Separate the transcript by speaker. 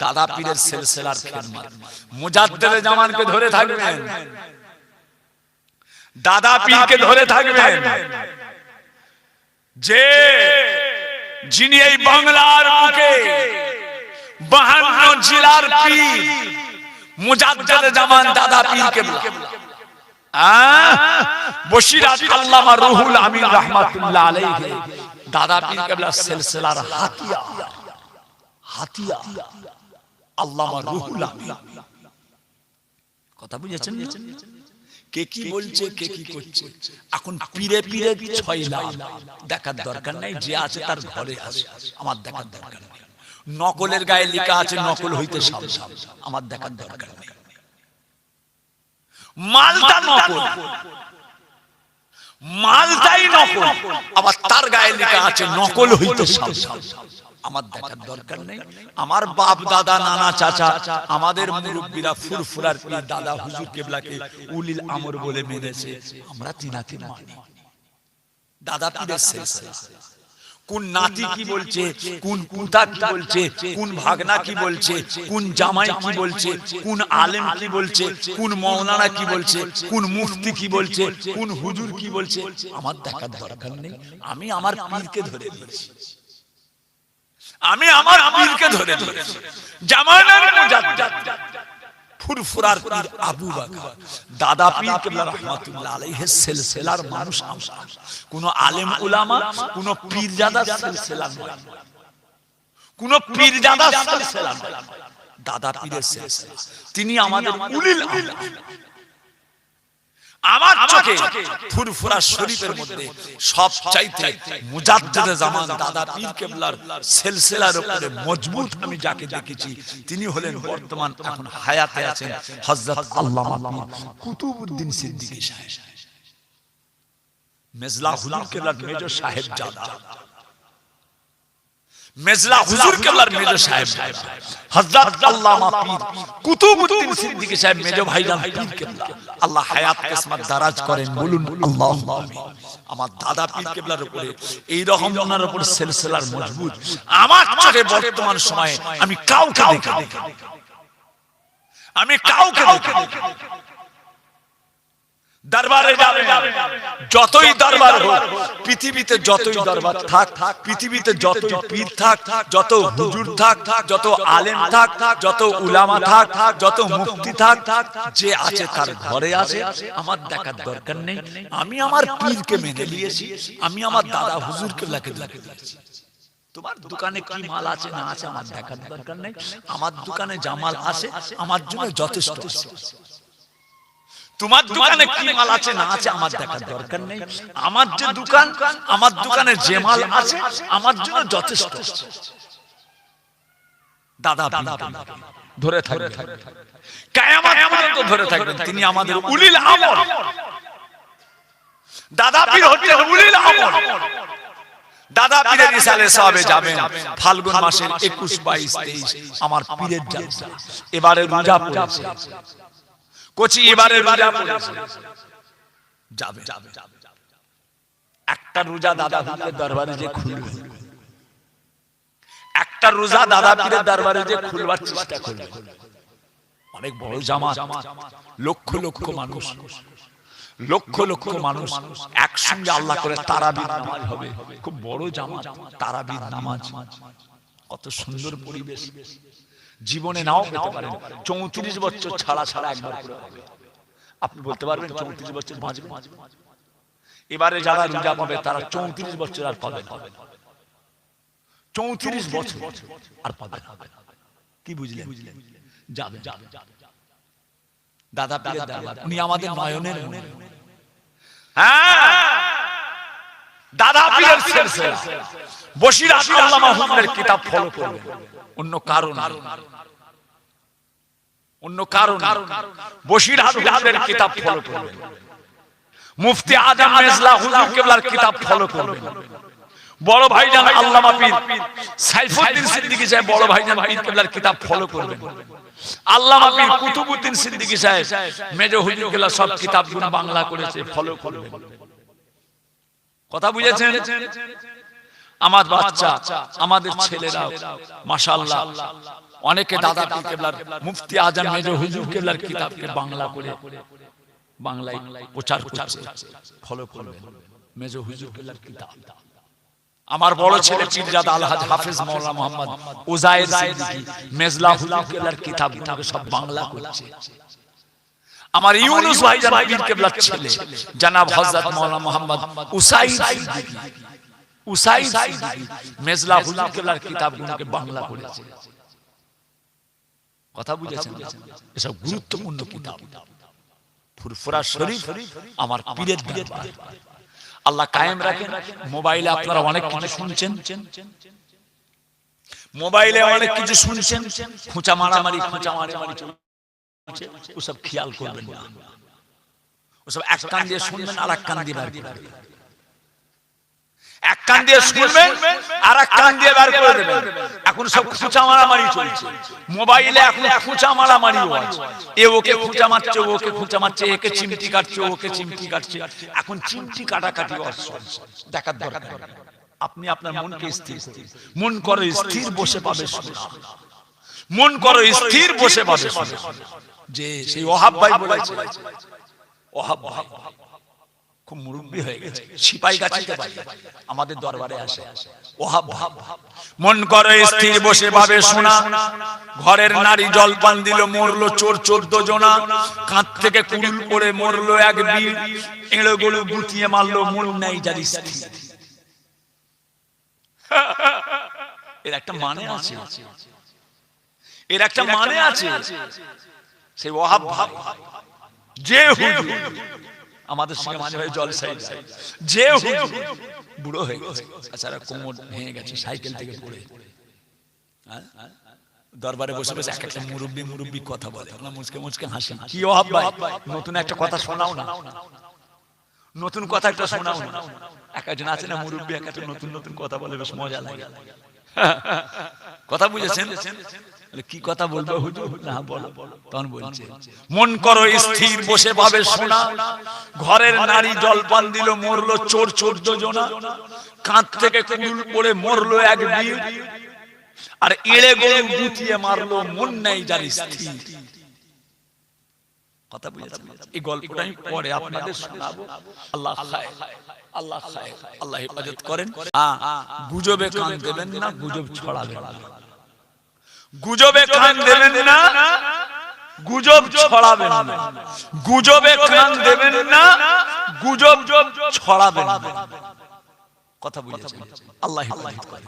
Speaker 1: দাদা পীরের সিলসিলার খিদমত মুজাদ্দেদে জামানকে ধরে থাকবেন, দাদা পীরকে ধরে থাকবেন, যে যিনি এই বাংলার বুকে 52 জেলার পীর মুজাদ্দেদে জামান দাদা পীর কেবলা বশিরাত আল্লামা রুহুল আমিন রাহমাতুল্লাহ আলাইহি দাদা পীর কেবলা সিলসিলার হাতিয়া আল্লামা রুহুল আমিন। কথা বুঝেছেন? কে কি বলছে, কে কি করছে, এখন পীরে পীরে 6 লাখ দেখার দরকার নাই, যে আছে তার ঘরে আছে, আমার দেখার দরকার নেই। নকলের গায়ে লেখা আছে নকল হইতে সাবধান, আমার দেখার দরকার নেই। মালটা নকল, মালটাই নকল, আবার তার গায়ে লেখা আছে নকল হইতে সাবধান, আমার দেখার দরকার নেই। আমার বাপ দাদা নানা চাচা আমাদের মুরব্বীরা ফুরফুরার পীর দাদা হুজুর কেবলাকে উলিল আমর বলে মেনেছে, আমরা তিনাকে মানি। দাদা পীরের সিলসিলা কোন নাতি কি বলছে, কোন পুতা কি বলছে, কোন ভাগনা কি বলছে, কোন জামাই কি বলছে, কোন আলেম কি বলছে, কোন মাওলানা কি বলছে, কোন মুফতি কি বলছে, কোন হুজুর কি বলছে, আমার দেখার দরকার নেই। আমি আমার পীরকে ধরে দিয়েছি, আমি আমার পীরকে ধরে দিয়েছি। জামানার মুজাদ্দিদ ফুরফুরার পীর আবু বকর দাদা পীর কেবলা রাহমাতুল্লাহ আলাইহি সিলসিলার মানুষ আমরা, কোন আলেম উলামা, কোন পীরজাদা সিলসিলা নয়, কোন পীরজাদা সিলসিলা নয়, দাদা পীরের সিলসিলা। তিনি আমাদের উলিল আমর। আমার চোখে ফুরফুরা শরীফের মধ্যে সবচাইতে মুজাদ্দিদে জামান দাদা পীর কেবলার সিলসিলার উপরে মজবুত আমি যাকে দেখেছি, তিনি হলেন বর্তমান এখন হায়াতে আছেন হযরত আল্লামা পীর কুতুবউদ্দিন সিদ্দিকী সাহেব, মেজলা হুজুর কেবলার মেজর সাহেব জাদা, মেজলা হুজুর কেবলার মেজর সাহেব হযরত আল্লামা পীর কুতুবউদ্দিন সিদ্দিকী সাহেব মেজো ভাইজান পীর কেবলা, আল্লাহ হায়াত কিসমত দারাজ করেন, বলুন আল্লাহুম্মা আমিন। আমার দাদা পীর কেবলার উপরে এই রকম ওনার উপর সিলসিলার মজবুত আমার চোখে বর্তমান সময়ে আমি কাউকে দেখি, আমি কাউকে দেখি। দরবারে যাবে, যতই দরবার হোক, পৃথিবীতে যতই দরবার থাক, পৃথিবীতে যতই পীর থাক, যত হুজুর থাক, যত আলেম থাক, যত উলামা থাক, যত মুফতি থাক, যে আছে তার ঘরে আছে, আমার দেখার দরকার নেই। আমি আমার পীরকে মেনে নিয়েছি, আমি আমার দাদা হুজুর কেবলাকে দেখে দিয়েছি। তোমার দোকানে কি মাল আছে না আছে আমার দেখার দরকার নেই, আমার দোকানে জামাল আছে আমার জন্য যথেষ্ট আছে। তোমার দোকানে কি মাল আছে না আছে আমার দেখার দরকার নেই, আমার যে দোকান, আমার দোকানে যে মাল আছে আমার জন্য যথেষ্ট। দাদা ধরে থাকবে, কিয়ামত পর্যন্ত ধরে থাকবেন, তিনি আমাদের উলিল আমর। দাদা পীর হচ্ছেন উলিল আমর। দাদা পীরের ইসালে সবে যাবেন ফাল্গুন মাসের 21, 22, 23 আমার পীরের জালসা। এবারে রোজা পড়েছে কোচি, এবারে রোজা পড়েছে, যাবে একটা রোজা দাদা পীরের দরবারে যে খুলবে, একটা রোজা দাদা পীরের দরবারে যে খুলবার চেষ্টা করবে। অনেক বড় জামাত, লক্ষ লক্ষ মানুষ, লক্ষ লক্ষ মানুষ একসঙ্গে আল্লাহ করে তারাবির নামাজ হবে, খুব বড় জামাত, তারাবির নামাজ, কত সুন্দর পরিবেশ। জীবনে নাও পেতে পারেন, 34 বছর ছাড়া ছাড়া একবার করে হবে। আপনি বলতে পারবেন 34 বছর বাঁচবে? এবারে যারা রোজা পাবে তারা 34 বছর আর পাবে না, 34 বছর আর পাবে না। কি বুঝলেন? যাবে দাদা পীরের দরবার, উনি আমাদের নয়নের মনি। হ্যাঁ, দাদা পীরের সিলসিলা বশিরাত আল্লামা হুজুরের কিতাব ফলো করবে, অন্য কারণ বশিরাত হুজুরের কিতাব ফলো করবে, মুফতি আজম মেজলা হুজুর কেবলার কিতাব ফলো করবে, বড় ভাইজান আল্লামা পীর সাইফুদ্দিন সিদ্দিকী সাহেব বড় ভাইজান পীর কেবলার কিতাব ফলো করবেন, আল্লামা পীর কুতুবউদ্দিন সিদ্দিকী সাহেব মেজো হুজুর কেবলা সব কিতাবগুলো বাংলা করেছে, ফলো করবেন। কথা বুঝেছেন? আমার বাচ্চা, আমাদের ছেলেরা মাশাআল্লাহ অনেকে দাদা পীর কেবলার মুফতি আজম মেজর হুজুর কেবলার কিতাবকে বাংলা করে বাংলায় প্রচার করছে, ফলো করবেন মেজর হুজুর কেবলার কিতাব। আমার বড় ছেলে পীরজাদা আলহাজ হাফেজ মাওলানা মোহাম্মদ উজায়ের সিদ্দিকী মেজলা হুজুর কেবলার কিতাবগুলোকে সব বাংলা করছে। আমার ইউনুস ভাইজান পীর কেবলার ছেলে জনাব হযরত মাওলানা মোহাম্মদ উসাইদ সিদ্দিকী মেজলা হুজুর কেবলার কিতাবগুলোকে বাংলা করেছে। কথা বুঝেছেন? এসব গুরুত্বপূর্ণ কিতাব। ফুরফুরা শরীফ আমার পীরের দরবার, আল্লাহ কায়েম রাখেন। মোবাইলে আপনারা অনেক কিছু শুনছেন, মোবাইলে অনেক কিছু শুনছেন, খোঁচা মারামারি চলছে, ওসব খেয়াল করবেন না। ওসব এক কান দিয়ে শুনবেন আর এক কান দিয়ে বের করবেন, এক কান দিয়ে শুনবেন আর এক কান দিয়ে বের করে দেবেন। এখন সব খোঁচা মারামারি চলছে মোবাইলে, এখন খোঁচা মারামারি হচ্ছে, এ ওকে খোঁচা মারছে, ওকে খোঁচা মারছে, একে চিমটি কাটছে, ওকে চিমটি কাটছে। এখন চিমটি কাটাকাটি হচ্ছে, দেখার দরকার। আপনি আপনার মনকে স্থির, মন করো স্থির, বসে পাবে শোনা, মন করো স্থির, বসে পাবে শোনা। যে সেই ওহাব ভাই বলেছে, ওহাব ভাই খুব মুরব্বী হয়ে গেছে, সিপাই গাছিতে বাড়ি, আমাদের দরবারে আসে। ওহাব ভাব, মন করো স্থির, বসে পাবে শোনা। ঘরের নারী জলপান দিল, মরলো চোর 14 জনা। কাঁধ থেকে কুড়ুল পড়ে মরলো এক বীর, এড়ো গরু গুটিয়ে মারলো, মন নাই যার স্থির। এর একটা মানে আছে, এর একটা মানে আছে। সেই ওহাব ভাব যে হুজুর আমাদের সঙ্গে মাঝে মাঝে জলসায় যায়, যে হুজুর বুড়ো হয়ে গেছে, আচ্ছা কোমর ভেঙে গেছে সাইকেল থেকে পড়ে, দরবারে বসে বসে এক একটা মুরব্বি কথা বলে, আমরা মুচকে মুচকে হাসি। কি ওহাব ভাই, নতুন একটা কথা শোনাও না, নতুন কথা একটা শোনাও না। এক একজন আছে না মুরব্বি, এক একটা নতুন নতুন কথা বলে, বেশ মজা লাগে। কথা বুঝেছেন? কি কথা বলবো হুজুর? না বলো। তখন বলছে, মন করো স্থির, বসে পাবে শোনা। ঘরের নারী জলপান দিল, মরলো চোর 14 জনা। কাঁধ থেকে কুড়ুল পড়ে মরলো এক বীর, আর এড়ে গরু গুটিয়ে মারলো, মন নাই যার স্থির। কথা বুঝেছেন? এই গল্পটা আমি পরে আপনাদের শোনাবো। আল্লাহ খায়, আল্লাহ খায়, আল্লাহ হেফাজত করেন। গুজবে কান দেবেন না, গুজব ছড়াবেন না। গুজবে কান দেবেন না, গুজব ছড়াবেন না। গুজবে কান দেবেন না, গুজব ছড়াবেন না। কথা বুঝেছেন? আল্লাহ হেফাজত করেন।